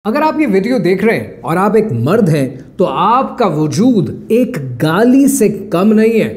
अगर आप ये वीडियो देख रहे हैं और आप एक मर्द हैं तो आपका वजूद एक गाली से कम नहीं है।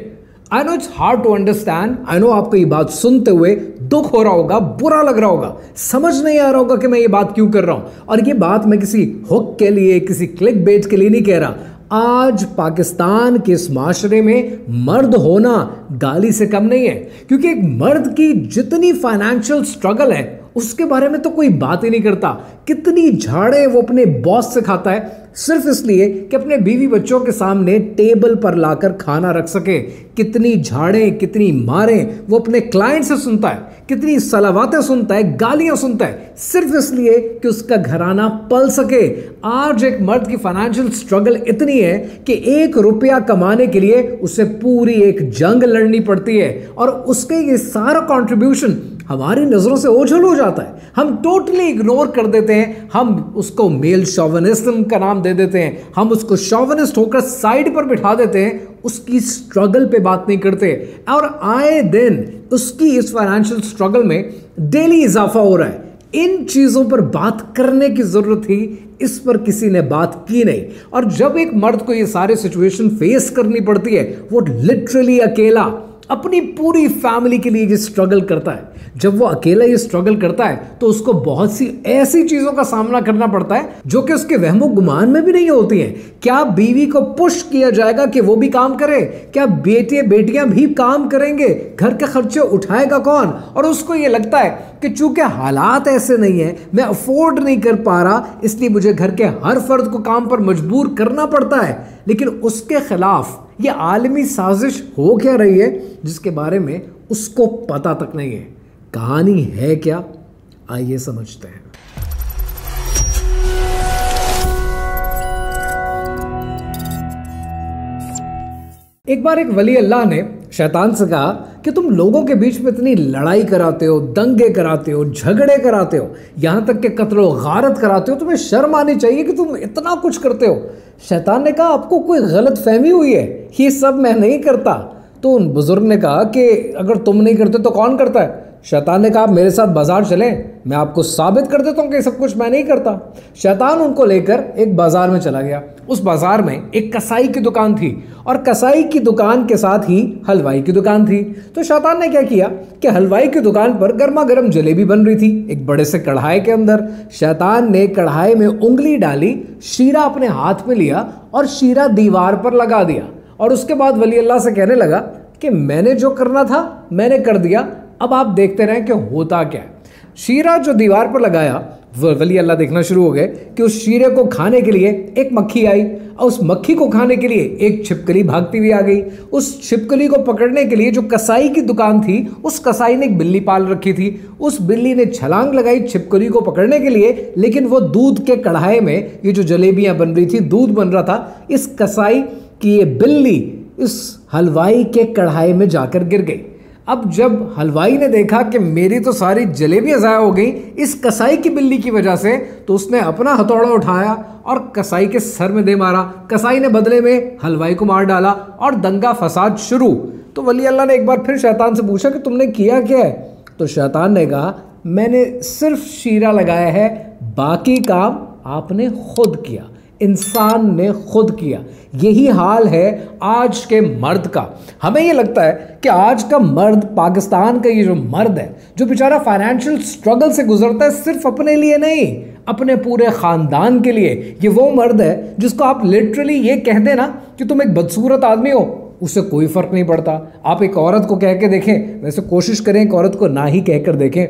I know it's hard to understand. I know आपको ये बात सुनते हुए दुख हो रहा होगा, बुरा लग रहा होगा, समझ नहीं आ रहा होगा कि मैं ये बात क्यों कर रहा हूं। और ये बात मैं किसी हुक के लिए, किसी क्लिक बेट के लिए नहीं कह रहा। आज पाकिस्तान के इस माशरे में मर्द होना गाली से कम नहीं है, क्योंकि एक मर्द की जितनी फाइनेंशियल स्ट्रगल है उसके बारे में तो कोई बात ही नहीं करता। कितनी झाड़े वो अपने बॉस से खाता है सिर्फ इसलिए कि अपने बीवी बच्चों के सामने टेबल पर लाकर खाना रख सके। कितनी झाड़े, कितनी मारें वो अपने क्लाइंट से सुनता है, कितनी सलावातें सुनता है, गालियां सुनता है, सिर्फ इसलिए कि उसका घराना पल सके। आज एक मर्द की फाइनेंशियल स्ट्रगल इतनी है कि 1 रुपया कमाने के लिए उसे पूरी एक जंग लड़नी पड़ती है, और उसके ये सारा कंट्रीब्यूशन हमारी नजरों से ओझल हो जाता है। हम टोटली इग्नोर कर देते हैं। हम उसको मेल शॉविनिज्म का नाम दे देते हैं, हम उसको शॉविनिस्ट होकर साइड पर बिठा देते हैं, उसकी स्ट्रगल पे बात नहीं करते। और आए दिन उसकी इस फाइनेंशियल स्ट्रगल में डेली इजाफा हो रहा है। इन चीजों पर बात करने की जरूरत थी, इस पर किसी ने बात की नहीं। और जब एक मर्द को ये सारे सिचुएशन फेस करनी पड़ती है, वो लिटरली अकेला अपनी पूरी फैमिली के लिए ये स्ट्रगल करता है। जब वो अकेला ये स्ट्रगल करता है तो उसको बहुत सी ऐसी चीजों का सामना करना पड़ता है जो कि उसके वहमो गुमान में भी नहीं होती हैं। क्या बीवी को पुश किया जाएगा कि वो भी काम करे? क्या बेटे बेटियां भी काम करेंगे? घर के खर्चे उठाएगा कौन? और उसको ये लगता है कि चूंकि हालात ऐसे नहीं है, मैं अफोर्ड नहीं कर पा रहा, इसलिए मुझे घर के हर फर्द को काम पर मजबूर करना पड़ता है। लेकिन उसके खिलाफ ये आलमी साजिश हो क्या रही है जिसके बारे में उसको पता तक नहीं है। कहानी है क्या, आइए समझते हैं। एक बार एक वली अल्लाह ने शैतान से कहा कि तुम लोगों के बीच में इतनी लड़ाई कराते हो, दंगे कराते हो, झगड़े कराते हो, यहां तक कि कत्ल व गारत कराते हो, तुम्हें शर्म आनी चाहिए कि तुम इतना कुछ करते हो। शैतान ने कहा आपको कोई गलत फहमी हुई है, ये सब मैं नहीं करता। तो उन बुजुर्ग ने कहा कि अगर तुम नहीं करते तो कौन करता है? शैतान ने कहा आप मेरे साथ बाजार चलें, मैं आपको साबित कर देता हूं कि सब कुछ मैं नहीं करता। शैतान उनको लेकर एक बाजार में चला गया। उस बाजार में एक कसाई की दुकान थी और कसाई की दुकान के साथ ही हलवाई की दुकान थी। तो शैतान ने क्या किया कि हलवाई की दुकान पर गर्मा गर्म जलेबी बन रही थी एक बड़े से कढ़ाई के अंदर। शैतान ने कढ़ाई में उंगली डाली, शीरा अपने हाथ में लिया और शीरा दीवार पर लगा दिया। और उसके बाद वली अल्लाह से कहने लगा कि मैंने जो करना था मैंने कर दिया, अब आप देखते रहें कि होता क्या है। शीरा जो दीवार पर लगाया, वली अल्लाह देखना शुरू हो गए कि उस शीरे को खाने के लिए एक मक्खी आई, और उस मक्खी को खाने के लिए एक छिपकली भागती हुई आ गई। उस छिपकली को पकड़ने के लिए जो कसाई की दुकान थी, उस कसाई ने एक बिल्ली पाल रखी थी। उस बिल्ली ने छलांग लगाई छिपकली को पकड़ने के लिए, लेकिन वो दूध के कढ़ाई में ये जो जलेबियां बन रही थी, दूध बन रहा था, इस कसाई की ये बिल्ली इस हलवाई के कढ़ाई में जाकर गिर गई। अब जब हलवाई ने देखा कि मेरी तो सारी जलेबियां ज़ाया हो गई इस कसाई की बिल्ली की वजह से, तो उसने अपना हथौड़ा उठाया और कसाई के सर में दे मारा। कसाई ने बदले में हलवाई को मार डाला और दंगा फसाद शुरू। तो वली अल्लाह ने एक बार फिर शैतान से पूछा कि तुमने किया क्या है? तो शैतान ने कहा मैंने सिर्फ शीरा लगाया है, बाकी काम आपने खुद किया, इंसान ने खुद किया। यही हाल है आज के मर्द का। हमें यह लगता है कि आज का मर्द, पाकिस्तान का ये जो मर्द है, जो बेचारा फाइनेंशियल स्ट्रगल से गुजरता है, सिर्फ अपने लिए नहीं, अपने पूरे खानदान के लिए। ये वो मर्द है जिसको आप लिटरली ये कह देना कि तुम एक बदसूरत आदमी हो, उससे कोई फर्क नहीं पड़ता। आप एक औरत को कह के देखें, वैसे कोशिश करें एक औरत को ना ही कहकर देखें।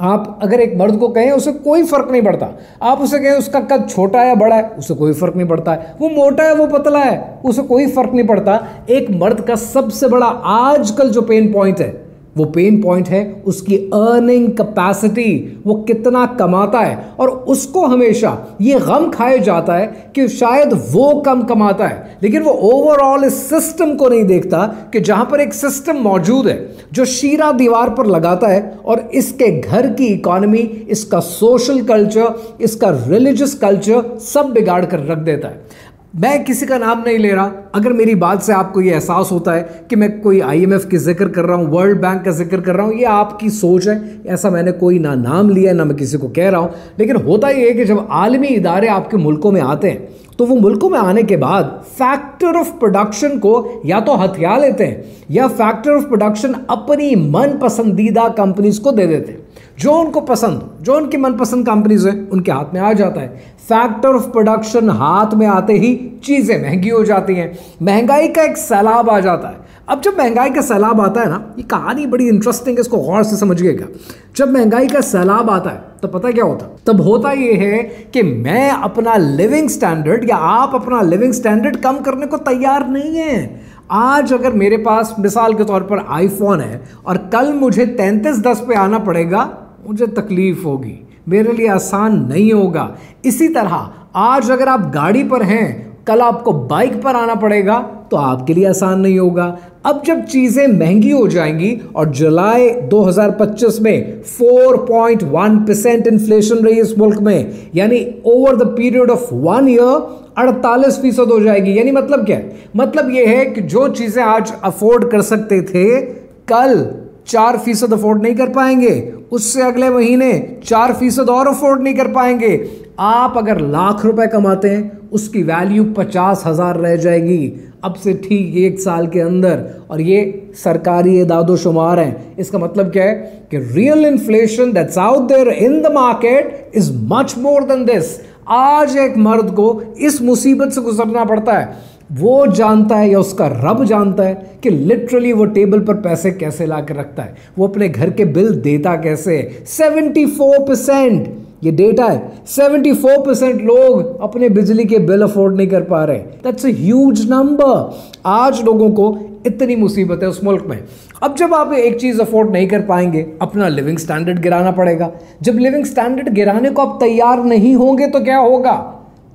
आप अगर एक मर्द को कहें उसे कोई फर्क नहीं पड़ता। आप उसे कहें उसका कद छोटा है बड़ा है, उसे कोई फर्क नहीं पड़ता है। वो मोटा है वो पतला है, उसे कोई फर्क नहीं पड़ता। एक मर्द का सबसे बड़ा आजकल जो पेन पॉइंट है, वो पेन पॉइंट है उसकी अर्निंग कैपेसिटी, वो कितना कमाता है। और उसको हमेशा ये गम खाया जाता है कि शायद वो कम कमाता है, लेकिन वो ओवरऑल इस सिस्टम को नहीं देखता कि जहां पर एक सिस्टम मौजूद है जो शीरा दीवार पर लगाता है और इसके घर की इकोनॉमी, इसका सोशल कल्चर, इसका रिलीजियस कल्चर सब बिगाड़ कर रख देता है। मैं किसी का नाम नहीं ले रहा, अगर मेरी बात से आपको ये एहसास होता है कि मैं कोई IMF की जिक्र कर रहा हूँ, वर्ल्ड बैंक का जिक्र कर रहा हूँ, ये आपकी सोच है, ऐसा मैंने कोई ना नाम लिया ना मैं किसी को कह रहा हूँ। लेकिन होता ये है कि जब आलमी इदारे आपके मुल्कों में आते हैं तो वो मुल्कों में आने के बाद फैक्टर ऑफ प्रोडक्शन को या तो हथिया लेते हैं या फैक्टर ऑफ प्रोडक्शन अपनी मन पसंदीदा कंपनीज को दे देते हैं। जो उनको पसंद, जो उनकी मनपसंद कंपनीज है उनके हाथ में आ जाता है। फैक्टर ऑफ प्रोडक्शन हाथ में आते ही चीजें महंगी हो जाती हैं, महंगाई का एक सैलाब आ जाता है। अब जब महंगाई का सैलाब आता है ना, ये कहानी बड़ी इंटरेस्टिंग है, इसको गौर से समझिएगा। जब महंगाई का सैलाब आता है तो पता क्या होता है? तब होता ये है कि मैं अपना लिविंग स्टैंडर्ड या आप अपना लिविंग स्टैंडर्ड कम करने को तैयार नहीं है। आज अगर मेरे पास मिसाल के तौर पर आईफोन है और कल मुझे 3310 पे आना पड़ेगा, मुझे तकलीफ होगी, मेरे लिए आसान नहीं होगा। इसी तरह आज अगर आप गाड़ी पर हैं, कल आपको बाइक पर आना पड़ेगा तो आपके लिए आसान नहीं होगा। अब जब चीजें महंगी हो जाएंगी और जुलाई 2025 में 4.1% इन्फ्लेशन रही इस मुल्क में, यानी over the period of 1 year 48% हो जाएगी। यानी मतलब क्या है? मतलब यह है कि जो चीजें आज अफोर्ड कर सकते थे, कल 4% अफोर्ड नहीं कर पाएंगे, उससे अगले महीने 4% और अफोर्ड नहीं कर पाएंगे। आप अगर ₹1,00,000 कमाते हैं, उसकी वैल्यू 50,000 रह जाएगी अब से ठीक 1 साल के अंदर। और ये सरकारी एदादो शुमार हैं। इसका मतलब क्या है कि real inflation that's out there in the market is much more than this. आज एक मर्द को इस मुसीबत से गुजरना पड़ता है, वो जानता है या उसका रब जानता है कि लिटरली वो टेबल पर पैसे कैसे ला कर रखता है, वो अपने घर के बिल देता कैसे है। 74%, ये डेटा है, 74% लोग अपने बिजली के बिल अफोर्ड नहीं कर पा रहे। That's a huge number. आज लोगों को इतनी मुसीबत है उस मुल्क में। अब जब आप एक चीज अफोर्ड नहीं कर पाएंगे, अपना लिविंग स्टैंडर्ड गिराना पड़ेगा। जब लिविंग स्टैंडर्ड गिराने को आप तैयार नहीं होंगे तो क्या होगा?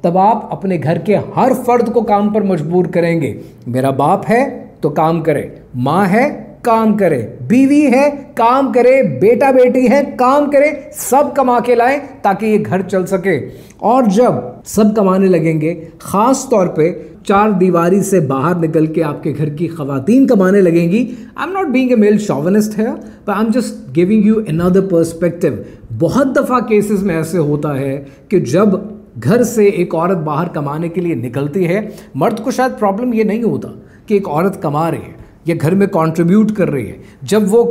तब आप अपने घर के हर फर्द को काम पर मजबूर करेंगे। मेरा बाप है तो काम करे, माँ है काम करे, बीवी है काम करे, बेटा बेटी है काम करे, सब कमा के लाए ताकि ये घर चल सके। और जब सब कमाने लगेंगे, खास तौर पे 4 दीवारी से बाहर निकल के आपके घर की खवातीन कमाने लगेंगी। I am not being a male chauvinist है, but I am just giving you another perspective. बहुत दफा केसेस में ऐसे होता है कि जब घर से एक औरत बाहर कमाने के लिए निकलती है, मर्द को शायद प्रॉब्लम ये नहीं होता कि एक औरत कमा रही है या घर में कंट्रीब्यूट कर रही है। जब वो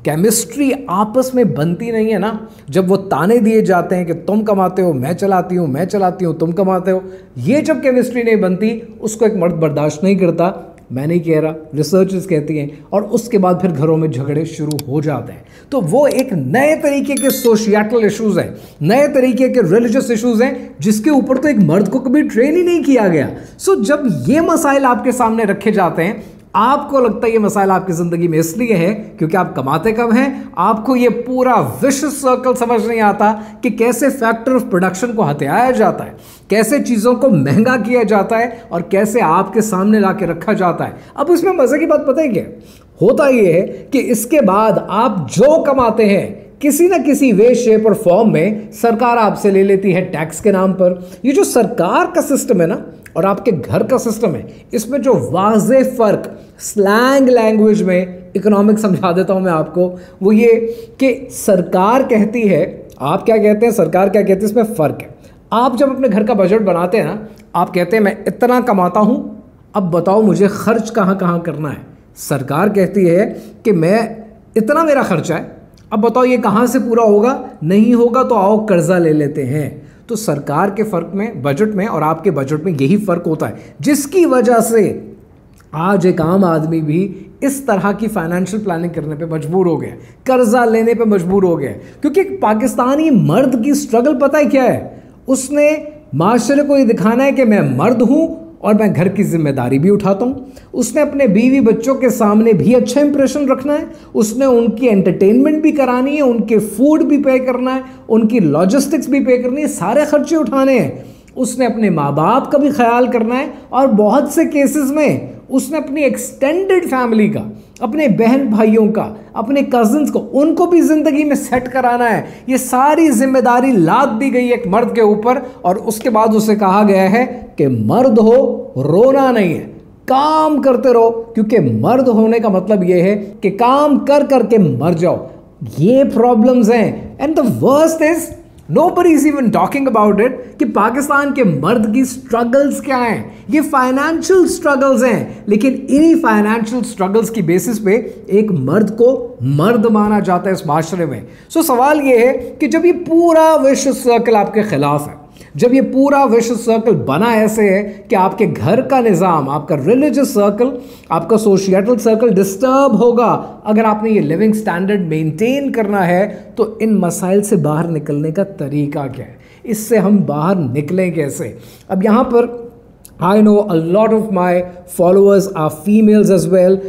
केमिस्ट्री आपस में बनती नहीं है ना, जब वो ताने दिए जाते हैं कि तुम कमाते हो मैं चलाती हूँ, मैं चलाती हूँ तुम कमाते हो, ये जब केमिस्ट्री नहीं बनती, उसको एक मर्द बर्दाश्त नहीं करता। मैं नहीं कह रहा, रिसर्चर्स कहती हैं। और उसके बाद फिर घरों में झगड़े शुरू हो जाते हैं। तो वो एक नए तरीके के सोशिएटल इश्यूज हैं, नए तरीके के रिलीजियस इश्यूज हैं, जिसके ऊपर तो एक मर्द को कभी ट्रेन ही नहीं किया गया। सो जब ये मसाइल आपके सामने रखे जाते हैं, आपको लगता है ये मसाइल आपकी जिंदगी में इसलिए है क्योंकि आप कमाते कम हैं। आपको ये पूरा विशियस सर्कल समझ नहीं आता कि कैसे फैक्टर ऑफ प्रोडक्शन को हथियाया जाता है, कैसे चीजों को महंगा किया जाता है और कैसे आपके सामने ला के रखा जाता है। अब इसमें मजे की बात पता है क्या होता? ये है कि इसके बाद आप जो कमाते हैं, किसी ना किसी वे शेप और फॉर्म में सरकार आपसे ले लेती है टैक्स के नाम पर। ये जो सरकार का सिस्टम है ना और आपके घर का सिस्टम है, इसमें जो वाज़े फर्क स्लैंग लैंग्वेज में इकोनॉमिक समझा देता हूं मैं आपको, वो ये कि सरकार कहती है, आप क्या कहते हैं, सरकार क्या कहती है, इसमें फर्क है। आप जब अपने घर का बजट बनाते हैं ना, आप कहते हैं मैं इतना कमाता हूं, अब बताओ मुझे खर्च कहां कहां करना है। सरकार कहती है कि मैं इतना मेरा खर्चा है, अब बताओ ये कहां से पूरा होगा, नहीं होगा तो आओ कर्जा ले लेते हैं। तो सरकार के फर्क में, बजट में और आपके बजट में यही फर्क होता है, जिसकी वजह से आज एक आम आदमी भी इस तरह की फाइनेंशियल प्लानिंग करने पे मजबूर हो गया, कर्जा लेने पे मजबूर हो गया। क्योंकि पाकिस्तानी मर्द की स्ट्रगल पता है क्या है? उसने माशरे को ये दिखाना है कि मैं मर्द हूं और मैं घर की जिम्मेदारी भी उठाता हूं। उसने अपने बीवी बच्चों के सामने भी अच्छा इंप्रेशन रखना है, उसने उनकी एंटरटेनमेंट भी करानी है, उनके फूड भी पे करना है, उनकी लॉजिस्टिक्स भी पे करनी है, सारे खर्चे उठाने हैं। उसने अपने माँ बाप का भी ख्याल करना है और बहुत से केसेस में उसने अपनी एक्सटेंडेड फैमिली का, अपने बहन भाइयों का, अपने कजिन्स को, उनको भी जिंदगी में सेट कराना है। ये सारी जिम्मेदारी लाद दी गई एक मर्द के ऊपर और उसके बाद उसे कहा गया है कि मर्द हो, रोना नहीं है, काम करते रहो, क्योंकि मर्द होने का मतलब यह है कि काम कर करके मर जाओ। ये प्रॉब्लम्स हैं। And the worst is nobody is even talking about it कि पाकिस्तान के मर्द की स्ट्रगल्स क्या हैं। ये फाइनेंशियल स्ट्रगल्स हैं, लेकिन इन्हीं फाइनेंशियल स्ट्रगल्स की बेसिस पे एक मर्द को मर्द माना जाता है इस माशरे में। सो सवाल ये है कि जब ये पूरा विश्व सर्कल आपके खिलाफ है, जब ये पूरा विश्व सर्कल बना ऐसे है कि आपके घर का निज़ाम, आपका रिलीजियस सर्कल, आपका सोशिएटल सर्कल डिस्टर्ब होगा, अगर आपने ये लिविंग स्टैंडर्ड मेंटेन करना है, तो इन मसाइल से बाहर निकलने का तरीका क्या है, इससे हम बाहर निकलें कैसे। अब यहाँ पर I know a lot of my followers are females as well,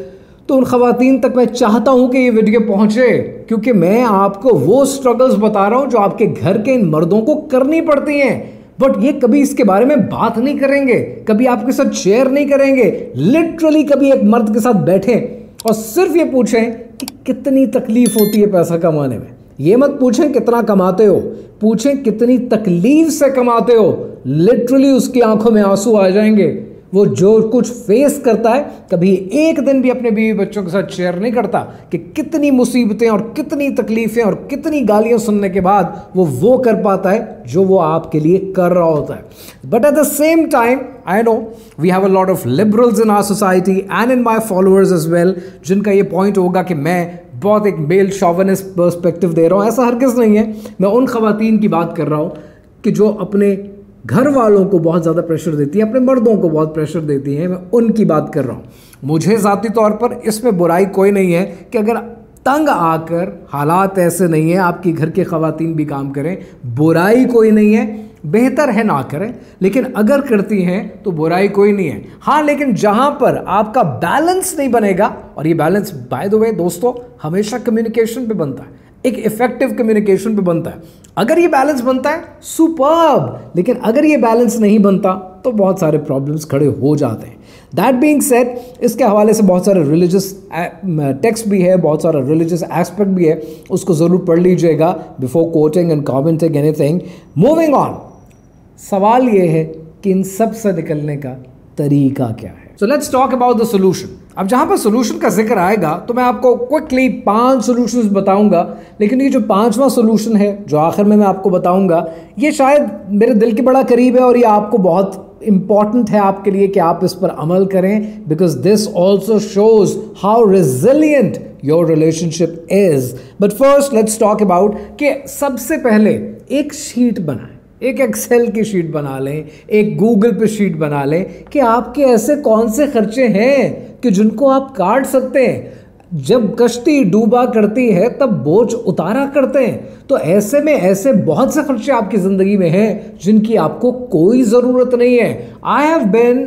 तो उन ख़वातीन तक मैं चाहता हूँ कि ये वीडियो पहुँचे, क्योंकि मैं आपको वो स्ट्रगल्स बता रहा हूँ जो आपके घर के इन मर्दों को करनी पड़ती हैं, बट ये कभी इसके बारे में बात नहीं करेंगे, कभी आपके साथ शेयर नहीं करेंगे। लिटरली कभी एक मर्द के साथ बैठें और सिर्फ ये पूछें कि कितनी तकलीफ होती है पैसा कमाने में। ये मत पूछें कितना कमाते हो, पूछें कितनी तकलीफ से कमाते हो। लिटरली उसकी आंखों में आंसू आ जाएंगे। वो जो कुछ फेस करता है, कभी एक दिन भी अपने बीवी बच्चों के साथ शेयर नहीं करता कि कितनी मुसीबतें और कितनी तकलीफें और कितनी गालियां सुनने के बाद वो कर पाता है जो वो आपके लिए कर रहा होता है। But at the same time I know we have a lot of liberals in our society and in my followers as well, जिनका ये पॉइंट होगा कि मैं बहुत एक मेल शॉविनिस्ट पर्सपेक्टिव दे रहा हूँ। ऐसा हरगिज़ नहीं है। मैं उन खवातीन की बात कर रहा हूँ कि जो अपने घर वालों को बहुत ज़्यादा प्रेशर देती है, अपने मर्दों को बहुत प्रेशर देती हैं। मैं उनकी बात कर रहा हूँ। मुझे ज़ाती तौर पर इसमें बुराई कोई नहीं है कि अगर तंग आकर, हालात ऐसे नहीं है, आपकी घर के ख़वातीन भी काम करें, बुराई कोई नहीं है, बेहतर है ना करें, लेकिन अगर करती हैं तो बुराई कोई नहीं है। हाँ, लेकिन जहाँ पर आपका बैलेंस नहीं बनेगा, और ये बैलेंस बाय द वे दोस्तों हमेशा कम्युनिकेशन पे बनता है, एक इफेक्टिव कम्युनिकेशन पे बनता है। अगर ये बैलेंस बनता है सुपर्ब, लेकिन अगर ये बैलेंस नहीं बनता तो बहुत सारे प्रॉब्लम्स खड़े हो जाते हैं। दैट बीइंग सेड, इसके हवाले से बहुत सारे रिलीजियस टेक्स्ट भी है, बहुत सारा रिलीजियस एस्पेक्ट भी है, उसको ज़रूर पढ़ लीजिएगा before coating and commenting anything. Moving on, सवाल ये है कि इन सब से निकलने का तरीका क्या है। So let's talk about the solution. अब जहां पर सोल्यूशन का जिक्र आएगा तो मैं आपको क्विकली 5 सोल्यूशंस बताऊंगा, लेकिन ये जो 5वां सोल्यूशन है जो आखिर में मैं आपको बताऊंगा, ये शायद मेरे दिल के बड़ा करीब है और ये आपको बहुत इंपॉर्टेंट है आपके लिए कि आप इस पर अमल करें, because this also shows how resilient your relationship is. But first let's talk about कि सबसे पहले एक शीट बनाएं, एक एक्सेल की शीट बना लें, एक गूगल पे शीट बना लें कि आपके ऐसे कौन से खर्चे हैं कि जिनको आप काट सकते हैं। जब कश्ती डूबा करती है तब बोझ उतारा करते हैं, तो ऐसे में ऐसे बहुत से खर्चे आपकी ज़िंदगी में हैं जिनकी आपको कोई ज़रूरत नहीं है। I have been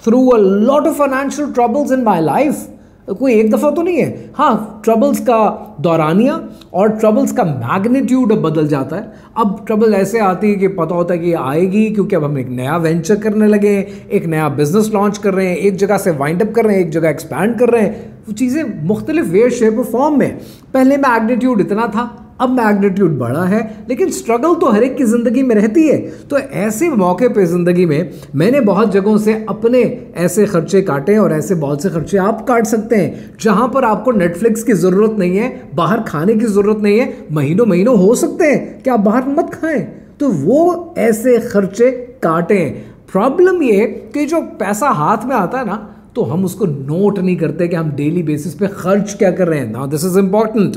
through a lot of financial troubles in my life. कोई एक दफ़ा तो नहीं है। हाँ, ट्रबल्स का दौरानिया और ट्रबल्स का मैग्नीट्यूड बदल जाता है। अब ट्रबल ऐसे आती है कि पता होता है कि आएगी, क्योंकि अब हम एक नया वेंचर करने लगे हैं, एक नया बिजनेस लॉन्च कर रहे हैं, एक जगह से वाइंड अप कर रहे हैं, एक जगह एक्सपैंड कर रहे हैं। वो चीज़ें मुख्तलिफ वे, शेप और फॉर्म में। पहले मैग्नीट्यूड इतना था, अब मैग्नीट्यूड बड़ा है, लेकिन स्ट्रगल तो हर एक की ज़िंदगी में रहती है। तो ऐसे मौके पे ज़िंदगी में मैंने बहुत जगहों से अपने ऐसे खर्चे काटे और ऐसे बहुत से खर्चे आप काट सकते हैं जहां पर आपको नेटफ्लिक्स की ज़रूरत नहीं है, बाहर खाने की ज़रूरत नहीं है। महीनों महीनों हो सकते हैं कि आप बाहर मत खाएं, तो वो ऐसे खर्चे काटें। प्रॉब्लम ये कि जो पैसा हाथ में आता है ना, तो हम उसको नोट नहीं करते कि हम डेली बेसिस पे खर्च क्या कर रहे हैं। Now this is important.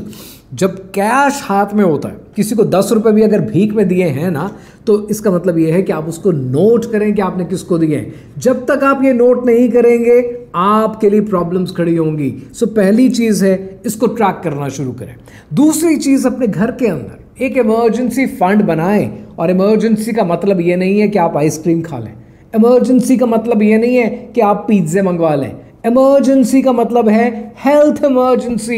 जब कैश हाथ में होता है, किसी को 10 रुपए भी अगर भीख में दिए हैं ना, तो इसका मतलब ये है कि आप उसको नोट करें कि आपने किसको दिए हैं। जब तक आप ये नोट नहीं करेंगे आपके लिए प्रॉब्लम्स खड़ी होंगी। सो पहली चीज है, इसको ट्रैक करना शुरू करें। दूसरी चीज, अपने घर के अंदर एक इमरजेंसी फंड बनाएं। और इमरजेंसी का मतलब ये नहीं है कि आप आइसक्रीम खा लें, इमरजेंसी का मतलब ये नहीं है कि आप पिज्जे मंगवा लें, इमरजेंसी का मतलब है हेल्थ इमरजेंसी।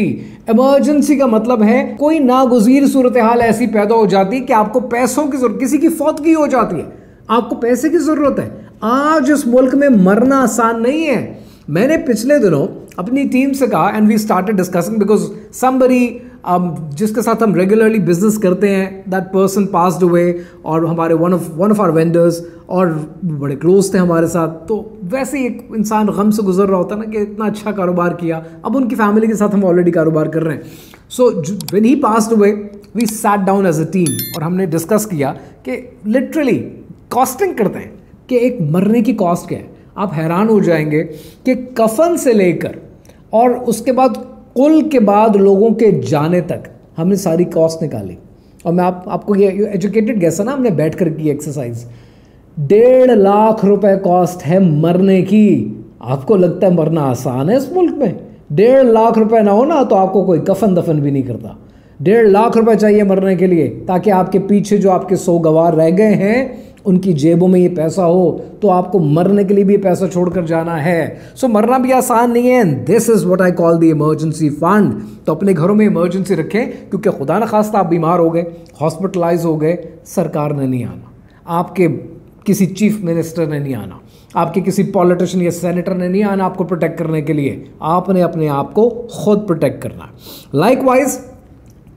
इमरजेंसी का मतलब है कोई नागुज़ीर सूरत हाल ऐसी पैदा हो जाती है कि आपको पैसों की जरूरत, किसी की फौतगी हो जाती है, आपको पैसे की जरूरत है। आज इस मुल्क में मरना आसान नहीं है। मैंने पिछले दिनों अपनी टीम से कहा and we started discussing because somebody जिसके साथ हम रेगुलरली बिजनेस करते हैं दैट पर्सन पास्ड अवे और हमारे वन ऑफ आवर वेंडर्स और बड़े क्लोज थे हमारे साथ, तो वैसे ही एक इंसान गम से गुजर रहा होता है ना कि इतना अच्छा कारोबार किया, अब उनकी फैमिली के साथ हम ऑलरेडी कारोबार कर रहे हैं. So when he passed away we sat down as a team और हमने डिस्कस किया कि लिटरली कॉस्टिंग करते हैं कि एक मरने की कॉस्ट क्या है. आप हैरान हो जाएंगे कि कफन से लेकर और उसके बाद कुल के बाद लोगों के जाने तक हमने सारी कॉस्ट निकाली. और मैं आपको ये एजुकेटेड गैस है ना, हमने बैठ कर की एक्सरसाइज. 1.5 लाख रुपए कॉस्ट है मरने की. आपको लगता है मरना आसान है इस मुल्क में? 1.5 लाख रुपए ना हो ना तो आपको कोई कफन दफन भी नहीं करता. 1.5 लाख रुपए चाहिए मरने के लिए ताकि आपके पीछे जो आपके 100 गवार रह गए हैं उनकी जेबों में ये पैसा हो, तो आपको मरने के लिए भी पैसा छोड़कर जाना है. सो मरना भी आसान नहीं है. This is what I call the emergency fund. तो अपने घरों में इमरजेंसी रखें, क्योंकि खुदा न खास्ता आप बीमार हो गए, हॉस्पिटलाइज हो गए, सरकार ने नहीं आना, आपके किसी चीफ मिनिस्टर ने नहीं आना, आपके किसी पॉलिटिशियन या सेनेटर ने नहीं आना आपको प्रोटेक्ट करने के लिए. आपने अपने आप को खुद प्रोटेक्ट करना. लाइकवाइज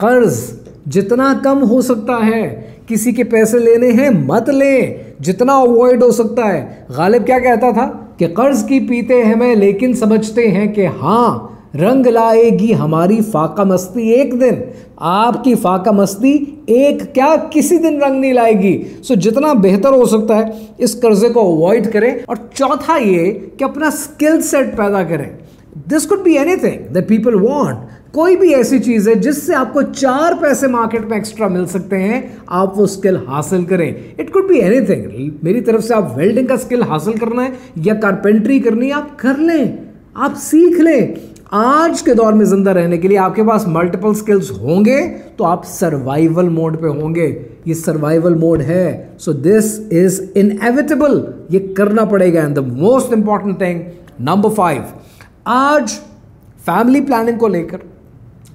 कर्ज जितना कम हो सकता है, किसी के पैसे लेने हैं मत लें, जितना अवॉइड हो सकता है. गालिब क्या कहता था कि कर्ज की पीते हैं मैं लेकिन समझते हैं कि हाँ रंग लाएगी हमारी फाका मस्ती एक दिन. आपकी फाका मस्ती एक क्या किसी दिन रंग नहीं लाएगी. सो जितना बेहतर हो सकता है इस कर्जे को अवॉइड करें. और चौथा ये कि अपना स्किल सेट पैदा करें. This could be anything that people want. कोई भी ऐसी चीज है जिससे आपको 4 पैसे मार्केट में एक्स्ट्रा मिल सकते हैं, आप वो स्किल हासिल करें. It could be anything. मेरी तरफ से आप वेल्डिंग का स्किल हासिल करना है या कारपेंट्री करनी है, आप कर लें, आप सीख लें. आज के दौर में जिंदा रहने के लिए आपके पास मल्टीपल स्किल्स होंगे तो आप सर्वाइवल मोड पे होंगे. ये सर्वाइवल मोड है. So this is inevitable. ये करना पड़ेगा. And the most important thing number 5, आज फैमिली प्लानिंग को लेकर,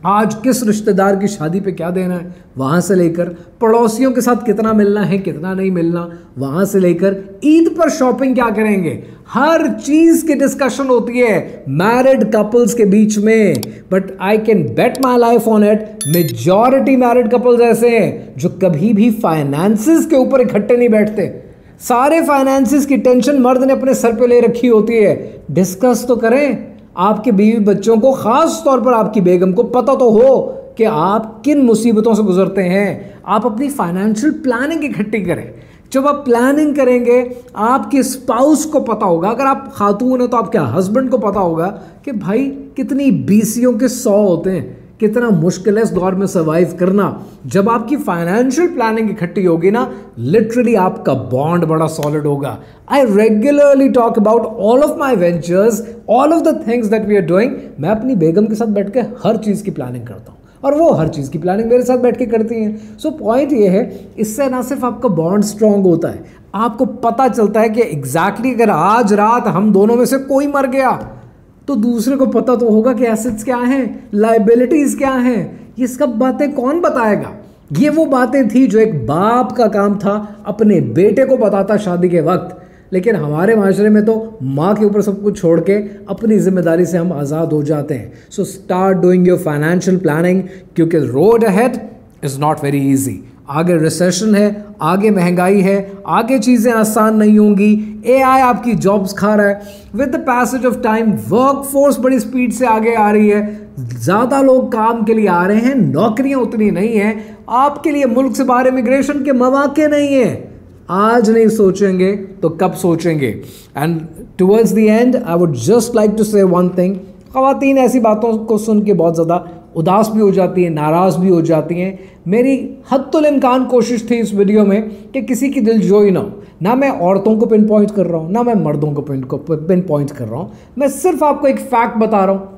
आज किस रिश्तेदार की शादी पे क्या देना है वहाँ से लेकर, पड़ोसियों के साथ कितना मिलना है कितना नहीं मिलना वहाँ से लेकर, ईद पर शॉपिंग क्या करेंगे, हर चीज़ की डिस्कशन होती है मैरिड कपल्स के बीच में. But I can bet my life on it, majority married couples ऐसे हैं जो कभी भी फाइनेंसिस के ऊपर इकट्ठे नहीं बैठते. सारे फाइनेंसिस की टेंशन मर्द ने अपने सर पे ले रखी होती है. डिस्कस तो करें. आपके बीवी बच्चों को, खास तौर पर आपकी बेगम को पता तो हो कि आप किन मुसीबतों से गुजरते हैं. आप अपनी फाइनेंशियल प्लानिंग इकट्ठी करें. जब आप प्लानिंग करेंगे आपके स्पाउस को पता होगा, अगर आप खातून है तो आपके हस्बैंड को पता होगा कि भाई कितनी बीसियों के 100 होते हैं, कितना मुश्किल है इस दौर में सर्वाइव करना. जब आपकी फाइनेंशियल प्लानिंग इकट्ठी होगी ना, लिटरली आपका बॉन्ड बड़ा सॉलिड होगा. I regularly talk about all of my ventures, all of the things that we are doing. मैं अपनी बेगम के साथ बैठ के हर चीज़ की प्लानिंग करता हूँ और वो हर चीज़ की प्लानिंग मेरे साथ बैठ के करती हैं. सो पॉइंट ये है, इससे ना सिर्फ आपका बॉन्ड स्ट्रांग होता है, आपको पता चलता है कि एग्जैक्टली अगर आज रात हम दोनों में से कोई मर गया तो दूसरे को पता तो होगा कि एसेट्स क्या हैं, लायबिलिटीज क्या हैं. ये सब बातें कौन बताएगा? ये वो बातें थी जो एक बाप का काम था अपने बेटे को बताता शादी के वक्त. लेकिन हमारे माशरे में तो माँ के ऊपर सब कुछ छोड़ के अपनी जिम्मेदारी से हम आज़ाद हो जाते हैं. So start doing your financial planning, क्योंकि road ahead is not very easy. आगे रिसेशन है, आगे महंगाई है, आगे चीज़ें आसान नहीं होंगी. एआई आपकी जॉब्स खा रहा है. With the passage of time workforce बड़ी स्पीड से आगे आ रही है. ज़्यादा लोग काम के लिए आ रहे हैं, नौकरियां उतनी नहीं हैं. आपके लिए मुल्क से बाहर इमिग्रेशन के मौके नहीं हैं. आज नहीं सोचेंगे तो कब सोचेंगे? And towards the end I would just like to say one thing. ख़वातीन ऐसी बातों को सुन के बहुत ज़्यादा उदास भी हो जाती हैं, नाराज़ भी हो जाती हैं. मेरी हद्दुल इम्कान कोशिश थी इस वीडियो में कि किसी की दिल जोई ना हो. ना मैं औरतों को पिन पॉइंट कर रहा हूँ, ना मैं मर्दों को पिन पॉइंट कर रहा हूँ. मैं सिर्फ आपको एक फैक्ट बता रहा हूँ,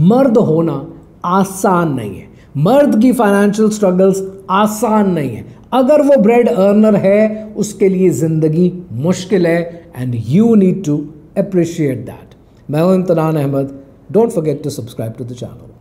मर्द होना आसान नहीं है. मर्द की फाइनेंशियल स्ट्रगल्स आसान नहीं है. अगर वो ब्रेड अर्नर है उसके लिए ज़िंदगी मुश्किल है. And you need to appreciate that. मैं हूं Imtinan Ahmad. Don't forget to subscribe to the channel.